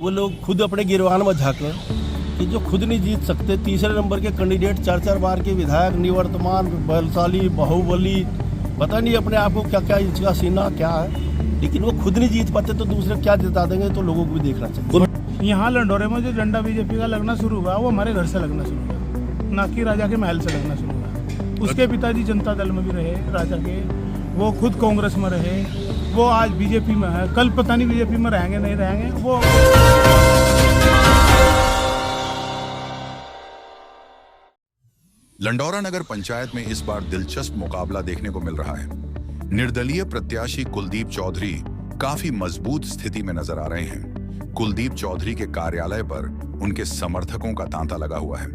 वो लोग खुद अपने गिरवान में झांके कि जो खुद नहीं जीत सकते, तीसरे नंबर के कैंडिडेट 4-4 बार के विधायक, निवर्तमान, बलशाली, बाहुबली, पता नहीं अपने आप को क्या क्या इसका सीना क्या है, लेकिन वो खुद नहीं जीत पाते तो दूसरे क्या जिता देंगे, तो लोगों को भी देखना चाहिए। यहाँ लंडोरे में जो झंडा बीजेपी का लगना शुरू हुआ वो हमारे घर से लगना शुरू हुआ, ना कि राजा के महल से लगना शुरू हुआ। उसके पिताजी जनता दल में भी रहे राजा के, वो खुद कांग्रेस में रहे, वो आज बीजेपी में है, कल पता नहीं बीजेपी में रहेंगे नहीं रहेंगे वो। लंडौरा नगर पंचायत में इस बार दिलचस्प मुकाबला देखने को मिल रहा है। निर्दलीय प्रत्याशी कुलदीप चौधरी काफी मजबूत स्थिति में नजर आ रहे हैं। कुलदीप चौधरी के कार्यालय पर उनके समर्थकों का तांता लगा हुआ है।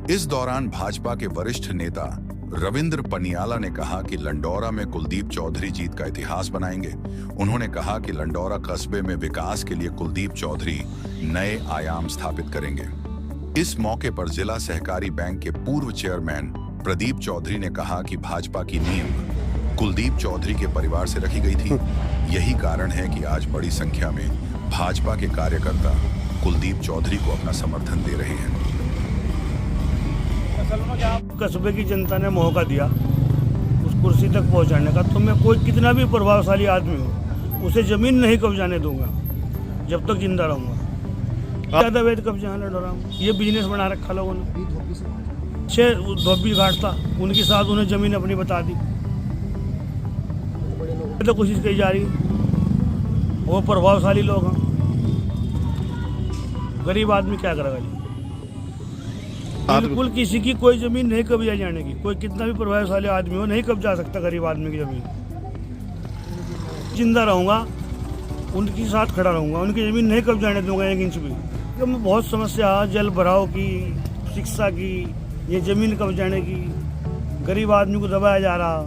इस दौरान भाजपा के वरिष्ठ नेता रविंद्र पनियाला ने कहा कि लंडौरा में कुलदीप चौधरी जीत का इतिहास बनाएंगे। उन्होंने कहा कि लंडौरा कस्बे में विकास के लिए कुलदीप चौधरी नए आयाम स्थापित करेंगे। इस मौके पर जिला सहकारी बैंक के पूर्व चेयरमैन प्रदीप चौधरी ने कहा कि भाजपा की नींव कुलदीप चौधरी के परिवार से रखी गई थी। यही कारण है कि आज बड़ी संख्या में भाजपा के कार्यकर्ता कुलदीप चौधरी को अपना समर्थन दे रहे हैं। कस्बे की जनता ने मौका दिया उस कुर्सी तक पहुंचाने का, तो मैं कोई कितना भी प्रभावशाली आदमी हो उसे जमीन नहीं कब्जाने दूंगा जब तक जिंदा रहूंगा। ज्यादा वैध कब्जा है लंडौरा में, ये बिजनेस बना रखा लोगों ने। 6 धोबी घाट था, उनके साथ उन्हें जमीन अपनी बता दी, तो कोशिश की जा रही है। वो प्रभावशाली लोग हैं, गरीब आदमी क्या करेगा जी? बिल्कुल किसी की कोई जमीन नहीं कब्जा जाने की, कोई कितना भी प्रभावशाली आदमी हो नहीं कब्जा सकता गरीब आदमी की जमीन। जिंदा रहूंगा उनके साथ खड़ा रहूंगा, उनकी जमीन नहीं कब्जाने दूंगा 1 इंच भी। में बहुत समस्या है, जल भराव की, शिक्षा की, ये जमीन कब्जाने की, गरीब आदमी को दबाया जा रहा,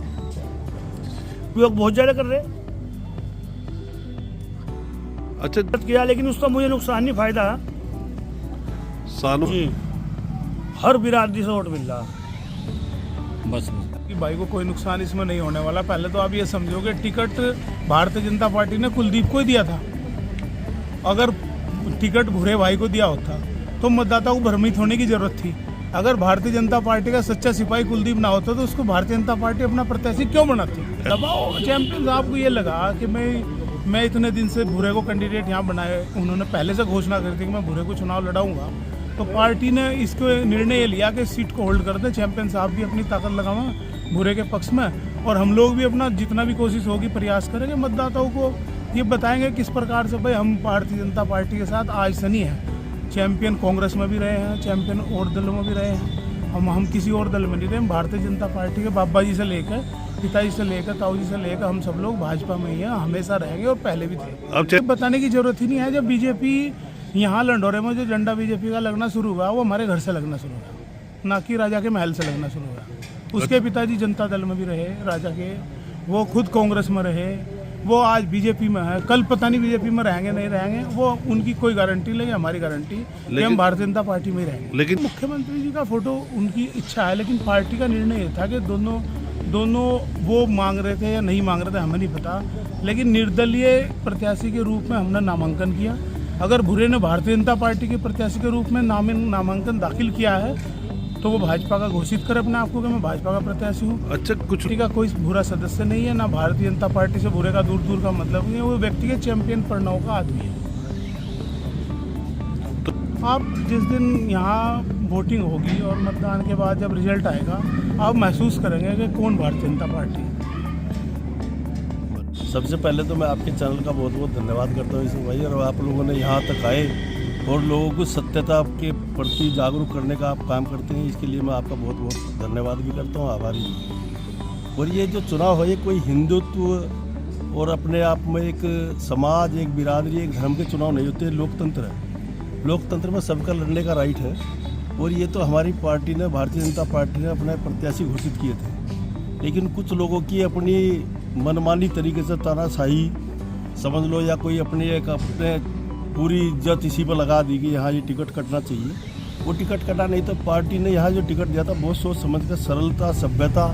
लोग बहुत ज्यादा कर रहे। अच्छा किया लेकिन उसका मुझे नुकसान नहीं, फायदा है सालों जी। हर बिरादरी से वोट मिल रहा बस कि भाई को कोई नुकसान इसमें नहीं होने वाला। पहले तो आप ये समझोगे टिकट भारतीय जनता पार्टी ने कुलदीप को ही दिया था। अगर टिकट भूरे भाई को दिया होता तो मतदाता को भ्रमित होने की जरूरत थी। अगर भारतीय जनता पार्टी का सच्चा सिपाही कुलदीप ना होता तो उसको भारतीय जनता पार्टी अपना प्रत्याशी क्यों बनाती? दबाओ चैंपियन साहब को ये लगा कि मैं इतने दिन से भूरे को कैंडिडेट यहाँ बनाए, उन्होंने पहले से घोषणा कर दी कि मैं भूरे को चुनाव लड़ाऊंगा, तो पार्टी ने इसको निर्णय ये लिया कि सीट को होल्ड कर दे। चैंपियन साहब भी अपनी ताकत लगावा भूरे के पक्ष में, और हम लोग भी अपना जितना भी कोशिश होगी प्रयास करेंगे, मतदाताओं को ये बताएंगे किस प्रकार से भाई हम भारतीय जनता पार्टी के साथ आज से नहीं है। चैंपियन कांग्रेस में भी रहे हैं, चैंपियन और दलों में भी रहे हैं, हम किसी और दल में नहीं रहे। हम भारतीय जनता पार्टी के बाबा जी से लेकर पिताजी से लेकर ताऊ जी से लेकर हम सब लोग भाजपा में ही हैं, हमेशा रहेंगे और पहले भी थे। अब बताने की जरूरत ही नहीं है। जब बीजेपी यहाँ लंडौरे में जो झंडा बीजेपी का लगना शुरू हुआ वो हमारे घर से लगना शुरू हुआ, ना कि राजा के महल से लगना शुरू हुआ। उसके पिताजी जनता दल में भी रहे राजा के, वो खुद कांग्रेस में रहे, वो आज बीजेपी में है, कल पता नहीं बीजेपी में रहेंगे नहीं रहेंगे वो उनकी कोई गारंटी नहीं, हमारी गारंटी कि हम भारतीय जनता पार्टी में ही रहेंगे। लेकिन मुख्यमंत्री जी का फोटो उनकी इच्छा है, लेकिन पार्टी का निर्णय ये था कि दोनों वो मांग रहे थे या नहीं मांग रहे थे हमें नहीं पता, लेकिन निर्दलीय प्रत्याशी के रूप में हमने नामांकन किया। अगर भूरे ने भारतीय जनता पार्टी के प्रत्याशी के रूप में नामांकन दाखिल किया है तो वो भाजपा का घोषित करे अपने आपको कि मैं भाजपा का प्रत्याशी हूँ। अच्छा, कुछ का कोई बुरा सदस्य नहीं है, ना भारतीय जनता पार्टी से बुरे का दूर का मतलब नहीं है। वो व्यक्ति के चैंपियन प्रणव का आदमी है। तो आप जिस दिन यहाँ वोटिंग होगी और मतदान के बाद जब रिजल्ट आएगा आप महसूस करेंगे कि कौन भारतीय जनता पार्टी है। सबसे पहले तो मैं आपके चैनल का बहुत बहुत धन्यवाद करता हूँ ईश्वर भाई, और आप लोगों ने यहाँ तक आए और लोगों को सत्यता के प्रति जागरूक करने का आप काम करते हैं, इसके लिए मैं आपका बहुत बहुत धन्यवाद भी करता हूँ, आभारी हूँ। और ये जो चुनाव है ये कोई हिंदुत्व और अपने आप में एक समाज, एक बिरादरी, एक धर्म के चुनाव नहीं होते, लोकतंत्र है। लोकतंत्र में सबका लड़ने का राइट है, और ये तो हमारी पार्टी ने, भारतीय जनता पार्टी ने अपने प्रत्याशी घोषित किए थे, लेकिन कुछ लोगों की अपनी मनमानी तरीके से तानाशाही समझ लो, या कोई अपने पूरी इज्जत इसी पर लगा दी कि यहाँ ये टिकट कटना चाहिए। वो टिकट कटा नहीं, तो पार्टी ने यहाँ जो टिकट दिया था बहुत सोच समझ कर, सरलता, सभ्यता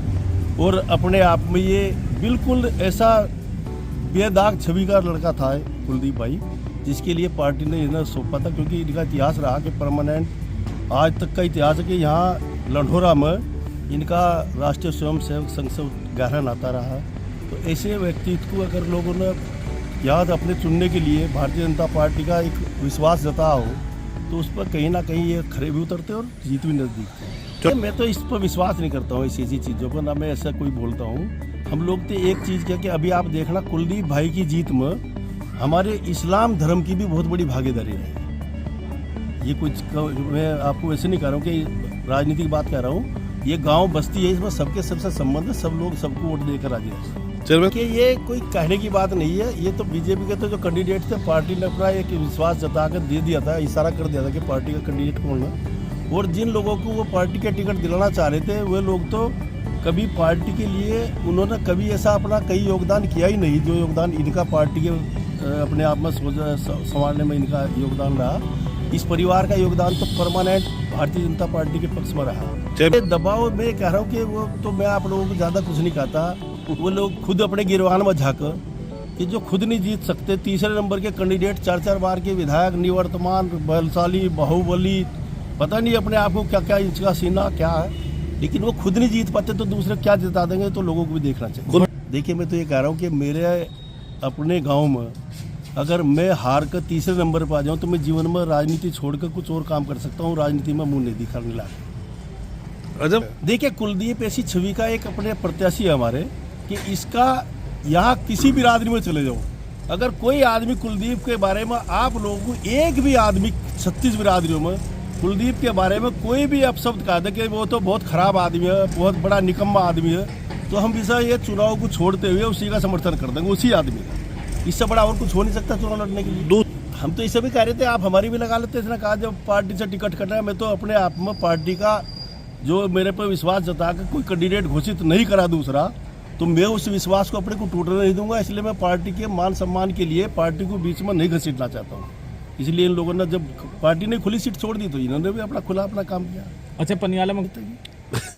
और अपने आप में ये बिल्कुल ऐसा बेदाग छवि का लड़का था कुलदीप भाई, जिसके लिए पार्टी ने इन्हें सौंपा था, क्योंकि इनका इतिहास रहा कि परमानेंट आज तक का इतिहास है कि यहाँ लंढोरा में इनका राष्ट्रीय स्वयंसेवक संघ से गहरा नाता रहा है। तो ऐसे व्यक्तित्व को अगर लोगों ने याद अपने चुनने के लिए भारतीय जनता पार्टी का एक विश्वास जताया हो, तो उस पर कहीं ना कहीं ये खरे भी उतरते और जीत भी नजदीक थे। मैं तो इस पर विश्वास नहीं करता हूँ, ऐसी चीज़ों पर, ना मैं ऐसा कोई बोलता हूँ। हम लोग तो एक चीज़ क्या कि अभी आप देखना कुलदीप भाई की जीत में हमारे इस्लाम धर्म की भी बहुत बड़ी भागीदारी है। ये कुछ मैं आपको वैसे नहीं कह रहा हूँ कि राजनीतिक बात कह रहा हूँ, ये गांव बस्ती है, इसमें सबके सबसे संबंध है, सब लोग सबको वोट देकर राजी है। चेयरमैन कि ये कोई कहने की बात नहीं है, ये तो बीजेपी के तो जो कैंडिडेट थे पार्टी ने अपना एक विश्वास जताकर दे दिया था, इशारा कर दिया था कि पार्टी का कैंडिडेट कौन है, और जिन लोगों को वो पार्टी का टिकट दिलाना चाह रहे थे वे लोग तो कभी पार्टी के लिए उन्होंने कभी ऐसा अपना कहीं योगदान किया ही नहीं जो योगदान इनका पार्टी के अपने आप में संभालने में इनका योगदान रहा। इस परिवार का योगदान तो परमानेंट भारतीय जनता पार्टी के पक्ष में रहा। दबाव में कह रहा हूँ कि वो तो मैं आप लोगों को ज़्यादा कुछ नहीं कहता, वो लोग खुद अपने गिरवान में झाँकर कि जो खुद नहीं जीत सकते, तीसरे नंबर के कैंडिडेट 4-4 बार के विधायक, निवर्तमान, बलशाली, बाहुबली, पता नहीं अपने आप को क्या क्या इंचका सीना क्या है, लेकिन वो खुद नहीं जीत पाते तो दूसरे क्या जिता देंगे, तो लोगों को भी देखना चाहिए। देखिए मैं तो ये कह रहा हूँ कि मेरे अपने गांव में अगर मैं हार कर तीसरे नंबर पर आ जाऊँ तो मैं जीवन में राजनीति छोड़कर कुछ और काम कर सकता हूँ, राजनीति में मुंह नहीं दिखाने लगा। अच्छा देखिए कुलदीप ऐसी छवि का एक अपने प्रत्याशी है हमारे कि इसका यहाँ किसी भी बिरादरी में चले जाओ, अगर कोई आदमी कुलदीप के बारे में आप लोगों को एक भी आदमी 36 बिरादरियों में कुलदीप के बारे में कोई भी अपशब्द कहा था कि वो तो बहुत खराब आदमी है, बहुत बड़ा निकम्मा आदमी है, तो हम विषय ये चुनाव को छोड़ते हुए उसी का समर्थन कर देंगे, उसी आदमी का। इससे बड़ा और कुछ हो नहीं सकता चुनाव लड़ने के लिए। हम तो इसे भी कह रहे थे आप हमारी भी लगा लेते, इसने कहा जब पार्टी से टिकट कटना है, मैं तो अपने आप में पार्टी का जो मेरे पर विश्वास जता कर कोई कैंडिडेट घोषित नहीं करा दूसरा, तो मैं उस विश्वास को अपने को टूटने नहीं दूंगा। इसलिए मैं पार्टी के मान सम्मान के लिए पार्टी को बीच में नहीं घसीटना चाहता हूँ। इसलिए इन लोगों ने जब पार्टी ने खुली सीट छोड़ दी तो इन्होंने भी अपना खुला अपना काम किया। अच्छा पनियाला में